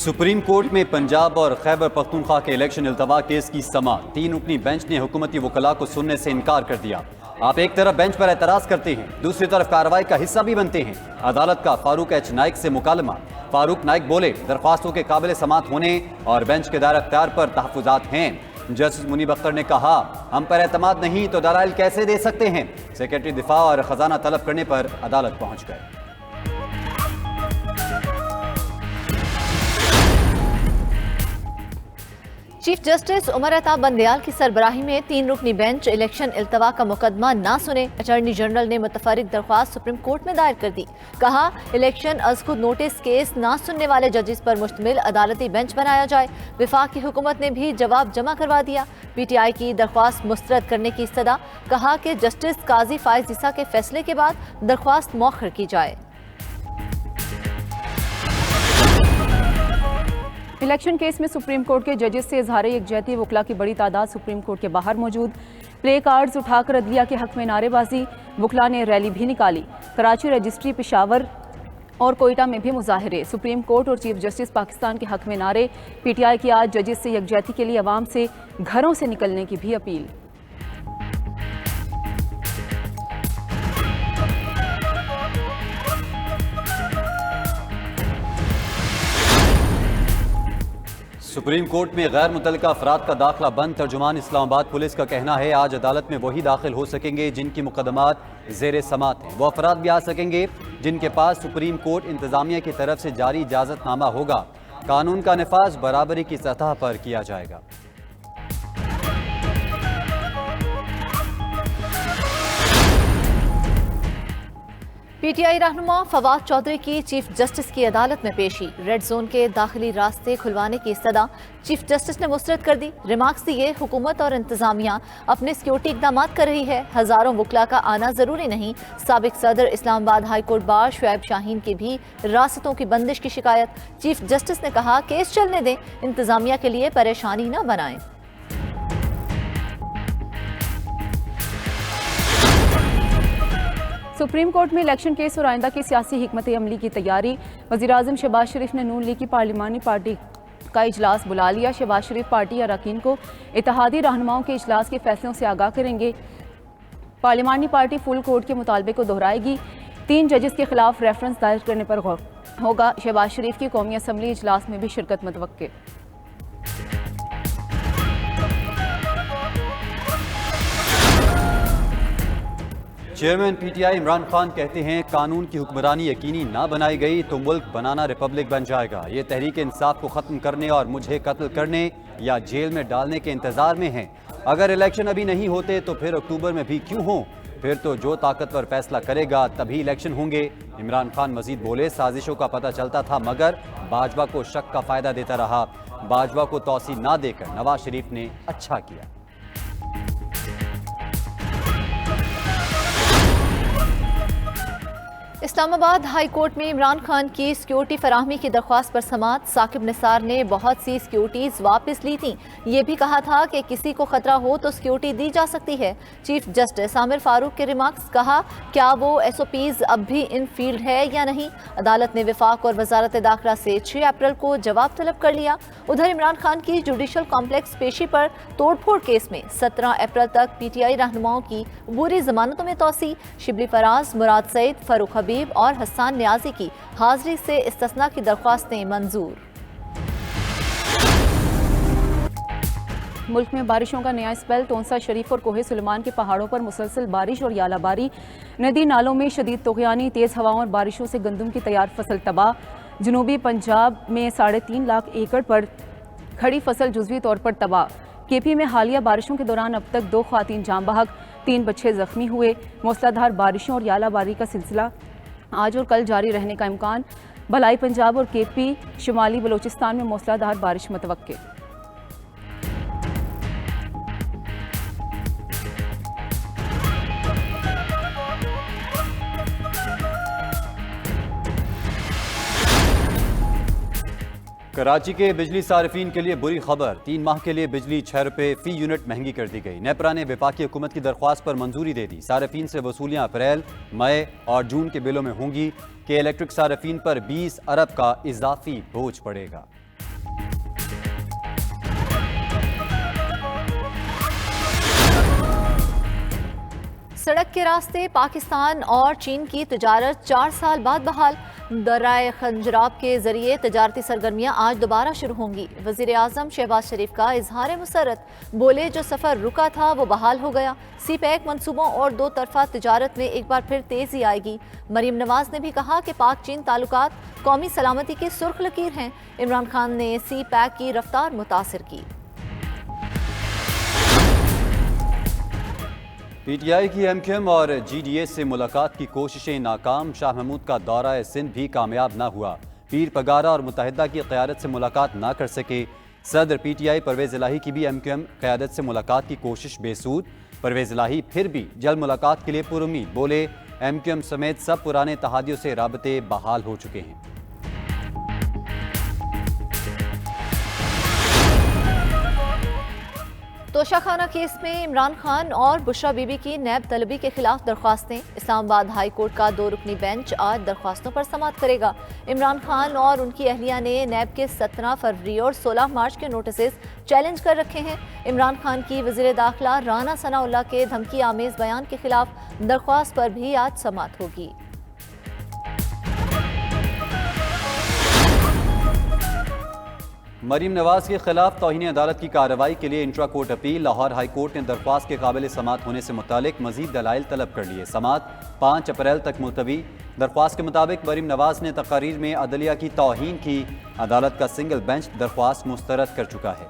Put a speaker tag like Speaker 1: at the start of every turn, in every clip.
Speaker 1: Supreme court में पंजाब और खैबर पख्तूनख्वा के इलेक्शन इल्तवा केस की समाअत। 3 रुकनी बेंच ने हुकूमती वकला को सुनने से इनकार कर दिया। आप एक तरफ बेंच पर एतराज करते हैं, दूसरी तरफ कार्रवाई का हिस्सा भी बनते हैं। अदालत का फारूक एच नाइक से मुकालमा। फारूक नाइक बोले, दरख्वास्तों के काबिल समाअत होने और बेंच के दायरा अख्तियार पर तहफ़्फ़ुज़ात हैं। जस्टिस मुनीब अख्तर ने कहा, हम पर एतमाद नहीं तो दलाइल कैसे दे सकते हैं। सेक्रेटरी दिफा और खजाना तलब करने पर अदालत पहुंच गए।
Speaker 2: चीफ जस्टिस उमर अता बंदयाल की सरबराही में 3 रुकनी बेंच इलेक्शन इल्तवा का मुकदमा ना सुने। अटॉर्नी जनरल ने मुतफरिक दरख्वास्त सुप्रीम कोर्ट में दायर कर दी। कहा, इलेक्शन अज खुद नोटिस केस ना सुनने वाले जजेस पर मुश्तमिल अदालती बेंच बनाया जाए। विफाक की हुकूमत ने भी जवाब जमा करवा दिया। PTI की दरख्वास्त मुस्तरद करने की इस्तदा। कहा कि जस्टिस काजी फाइज ईसा के फैसले के बाद दरख्वास्त मौखर की जाए।
Speaker 3: इलेक्शन केस में सुप्रीम कोर्ट के जजेस से इजहार यकजहती वकला की बड़ी तादाद सुप्रीम कोर्ट के बाहर मौजूद। प्ले कार्ड्स उठाकर अदलिया के हक में नारेबाजी। वकला ने रैली भी निकाली। कराची, रजिस्ट्री, पेशावर और कोयटा में भी मुजाहरे। सुप्रीम कोर्ट और चीफ जस्टिस पाकिस्तान के हक में नारे। PTI की आज जजेस से यकजहती के लिए अवाम से घरों से निकलने की भी अपील।
Speaker 1: सुप्रीम कोर्ट में गैर मुतल्लिका अफराद का दाखिला बंद। तर्जुमान इस्लामाबाद पुलिस का कहना है, आज अदालत में वही दाखिल हो सकेंगे जिनकी मुकदमात ज़ेर समाअत हैं। वो अफराद भी आ सकेंगे जिनके पास सुप्रीम कोर्ट इंतजामिया की तरफ से जारी इजाज़तनामा होगा। कानून का नफाज बराबरी की सतह पर किया जाएगा।
Speaker 2: PTI रहनुमा फवाद चौधरी की चीफ जस्टिस की अदालत में पेशी। रेड जोन के दाखिली रास्ते खुलवाने की सदा चीफ जस्टिस ने मुस्तरद कर दी। रिमार्क्स दिए, हुकूमत और इंतजामिया अपने सिक्योरिटी इकदाम कर रही है, हजारों वकला का आना जरूरी नहीं। साबिक सदर Islamabad high court bar Shoaib Shaheen की भी रास्तों की बंदिश की शिकायत। चीफ जस्टिस ने कहा, केस चलने दें, इंतजामिया के लिए परेशानी न बनाएं।
Speaker 3: सुप्रीम कोर्ट में इलेक्शन केस और आइंदा की सियासी हिकमत अमली की तैयारी। वज़ीर-ए-आज़म शहबाज शरीफ ने नून लीग की पार्लिमानी पार्टी का इजलास बुला लिया। शहबाज शरीफ पार्टी अरकान को इत्तेहादी रहनुमाओं के इजलास के फैसलों से आगाह करेंगे। पार्लिमानी पार्टी फुल कोर्ट के मुतालबे को दोहराएगी। 3 जजेस के खिलाफ रेफरेंस दायर करने पर गौर होगा। शहबाज शरीफ की कौमी असम्बली इजलास में भी शिरकत मुतवक्के।
Speaker 1: चेयरमैन PTI इमरान खान कहते हैं, कानून की हुक्मरानी यकीनी ना बनाई गई तो मुल्क बनाना रिपब्लिक बन जाएगा। ये तहरीक इंसाफ को ख़त्म करने और मुझे कत्ल करने या जेल में डालने के इंतज़ार में है। अगर इलेक्शन अभी नहीं होते तो फिर अक्टूबर में भी क्यों हो, फिर तो जो ताकतवर फैसला करेगा तभी इलेक्शन होंगे। इमरान खान मजीद बोले, साजिशों का पता चलता था मगर बाजवा को शक का फ़ायदा देता रहा। बाजवा को तौसी ना देकर नवाज शरीफ ने अच्छा किया।
Speaker 2: इस्लामाबाद हाई कोर्ट में इमरान खान की सिक्योरिटी फराहमी की दरख्वास्त पर समाअत। साकिब निसार ने बहुत सी सिक्योरिटीज वापस ली थी। ये भी कहा था कि किसी को खतरा हो तो सिक्योरिटी दी जा सकती है। चीफ जस्टिस आमिर फारूक के रिमार्क्स। कहा, क्या वो SOPs अब भी इन फील्ड है या नहीं। अदालत ने विफाक और वजारत दाखिला से 6 अप्रैल को जवाब तलब कर लिया। उधर इमरान खान की जुडिशल कॉम्प्लेक्स पेशी पर तोड़फोड़ केस में 17 अप्रैल तक PTI रहनुमाओं की बुरी जमानतों में तोसी। शिबली फराज, मुराद सईद, फरूक हबीब और हसन न्याजी की हाजिरी से इस्तिस्ना की दरख्वास्तें मंजूर।
Speaker 3: मुल्क में बारिशों का नया स्पेल। टोंसा शरीफ और कोहे सुलेमान के पहाड़ों पर मुसलसल बारिश और यालाबारी। नदी नालों में शदीद तूफ़ानी, तेज़ हवाओं और बारिशों से गंदम की तैयार फसल तबाह। जनूबी पंजाब में 3.5 लाख एकड़ पर खड़ी फसल जुज़वी तौर पर तबाह। KP में हालिया बारिशों के दौरान अब तक 2 ख़वातीन जाँ बहक, 3 बच्चे जख्मी हुए। मूसलाधार बारिशों और यालाबारी का सिलसिला आज और कल जारी रहने का इम्कान। भलाई पंजाब और KP, शुमाली बलोचिस्तान में मूसलाधार बारिश मुतवक्के।
Speaker 1: कराची के बिजली सार्फिन के लिए बुरी खबर। 3 माह के लिए बिजली 6 रुपये फी यूनिट महंगी कर दी गई। नेपरा ने वफाकी हुकूमत की दरख्वास्त पर मंजूरी दे दी। सार्फिन से वसूलियाँ अप्रैल, मई और जून के बिलों में होंगी कि इलेक्ट्रिक सार्फिन पर 20 अरब का इजाफी बोझ पड़ेगा।
Speaker 2: सड़क के रास्ते पाकिस्तान और चीन की तजारत 4 साल बाद बहाल। दर्राए खंजराब के जरिए तजारती सरगर्मियां आज दोबारा शुरू होंगी। वजीर आजम शहबाज शरीफ का इजहार मुसरत, बोले जो सफर रुका था वो बहाल हो गया। सी पैक मनसूबों और दो तरफा तजारत में एक बार फिर तेजी आएगी। मरीम नवाज ने भी कहा कि पाक चीन ताल्लुकात कौमी सलामती की सुर्ख लकीर हैं। इमरान खान ने सी पैक की रफ्तार मुतासिर की।
Speaker 1: पीटीआई की एमक्यूएम और जीडीए से मुलाकात की कोशिशें नाकाम। शाह महमूद का दौरा सिंध भी कामयाब ना हुआ। पीर पगारा और मुत्तहिदा की क़यादत से मुलाकात ना कर सके। सदर पीटीआई परवेज़ इलाही की भी एमक्यूएम क़यादत से मुलाकात की कोशिश बेसूद। परवेज़ इलाही फिर भी जल्द मुलाकात के लिए पुरुमीद, बोले एमक्यूएम समेत सब पुराने तहादियों से राबते बहाल हो चुके हैं।
Speaker 2: तोशाखाना केस में इमरान खान और बुशरा बीबी की नैब तलबी के खिलाफ दरख्वास्तें। इस्लामाबाद हाई कोर्ट का 2 रुकनी बेंच आज दरख्वास्तों पर समाअत करेगा। इमरान खान और उनकी अहलिया ने नैब के 17 फरवरी और 16 मार्च के नोटिस चैलेंज कर रखे हैं। इमरान खान की वज़ीर दाखिला राना सनाउल्लाह के धमकी आमेज बयान के खिलाफ दरख्वास्त पर भी आज समाअत होगी।
Speaker 1: मरीम नवाज के खिलाफ तौहीन अदालत की कार्रवाई के लिए intra court appeal. Lahore high court ने दरख्वास्त के काबिल समाअत होने से मुतालिक मजीद दलाइल तलब कर लिए। समाअत 5 अप्रैल तक मुलतवी। दरख्वास्त के मुताबिक मरीम नवाज ने तकारीर में अदलिया की तौहीन की। अदालत का सिंगल बेंच दरख्वास्त मुस्तरद कर चुका है।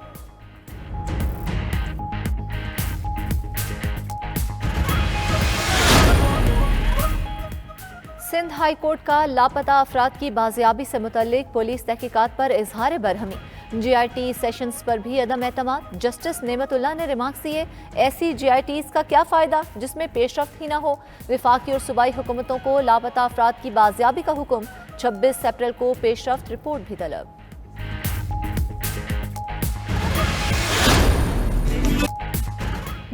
Speaker 2: सिंध हाई कोर्ट का लापता अफराद की बाजियाबी से मुतल्लिक पुलिस तहकीकात पर इजहार बरहमी। GIT सेशंस पर भी अदम एतमाद। जस्टिस नेमतुल्लाह ने रिमार्क्स दिए, ऐसी GITs का क्या फ़ायदा जिसमें पेशरफ्त ही ना हो। वफाकी और सूबाई हुकूमतों को लापता अफराद की बाजियाबी का हुक्म। 26 अप्रैल को पेशरफ्त रिपोर्ट भी तलब।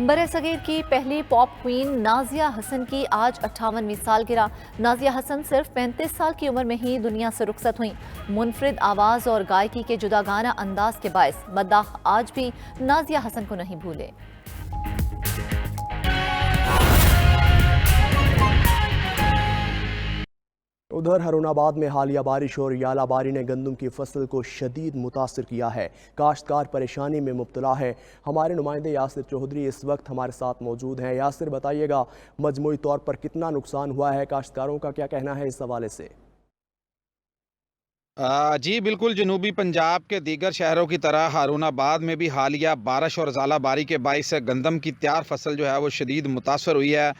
Speaker 2: बरसगीर की पहली पॉप क्वीन नाजिया हसन की आज 58वीं सालगिरह। नाजिया हसन सिर्फ 35 साल की उम्र में ही दुनिया से रुखसत हुई। मुनफरिद आवाज़ और गायकी के जुदागाना अंदाज के बायस मद्दाह आज भी नाजिया हसन को नहीं भूले।
Speaker 4: उधर हरुणाबाद में हालिया बारिश और यालाबारी ने गंदम की फसल को शदीद मुतासर किया है। काश्तकार परेशानी में मुब्तला है। हमारे नुमाइंदे यासिर चौधरी इस वक्त हमारे साथ मौजूद हैं। यासिर, बताइएगा मजमूई तौर पर कितना नुकसान हुआ है, काश्तकारों का क्या कहना है इस हवाले से?
Speaker 5: जी बिल्कुल, जनूबी पंजाब के दीगर शहरों की तरह हारूनाबाद में भी हालिया बारिश और ज़ालाबारी के बाइस गंदम की तैयार फसल जो है वो शदीद मुतासर हुई है।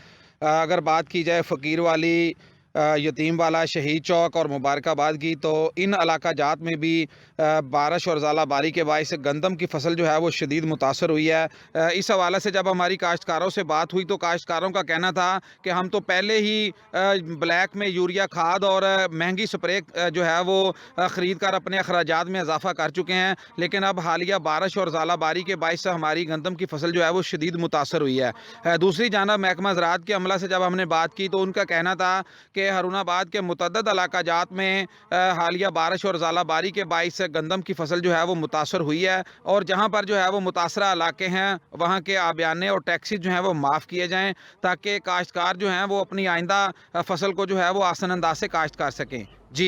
Speaker 5: अगर बात की जाए फ़कीर वाली, यतीम वाला, शहीद चौक और मुबारकाबाद की, तो इन इलाका जात में भी बारिश और ज़ालाबारी के बायस गंदम की फसल जो है वो शदीद मुतासर हुई है। इस हवाले से जब हमारी काश्तकारों से बात हुई तो काश्तकारों का कहना था कि हम तो पहले ही ब्लैक में यूरिया खाद और महंगी स्प्रे जो है वो ख़रीद कर अपने अखराजात में इजाफा कर चुके हैं, लेकिन अब हालिया बारिश और ज़ालाबारी के बायस हमारी गंदम की फसल जो है वो शदीद मुतासर हुई है। दूसरी जानब महकमा ज़राअत के अमला से जब हमने बात की तो उनका कहना था कि हरुणाबाद के मुतअद्दिद इलाका जात में हालिया बारिश और ज़ालाबारी के बाइस गंदम की फसल जो है वो मुतासर हुई है, और जहाँ पर जो है वो मुतासरा इलाके हैं वहाँ के आबियाने और टैक्सी जो हैं वो माफ़ किए जाएँ, ताकि काश्तकार जो हैं वो अपनी आइंदा फसल को जो है वो आसान अंदाज से काश्त कर सकें। जी।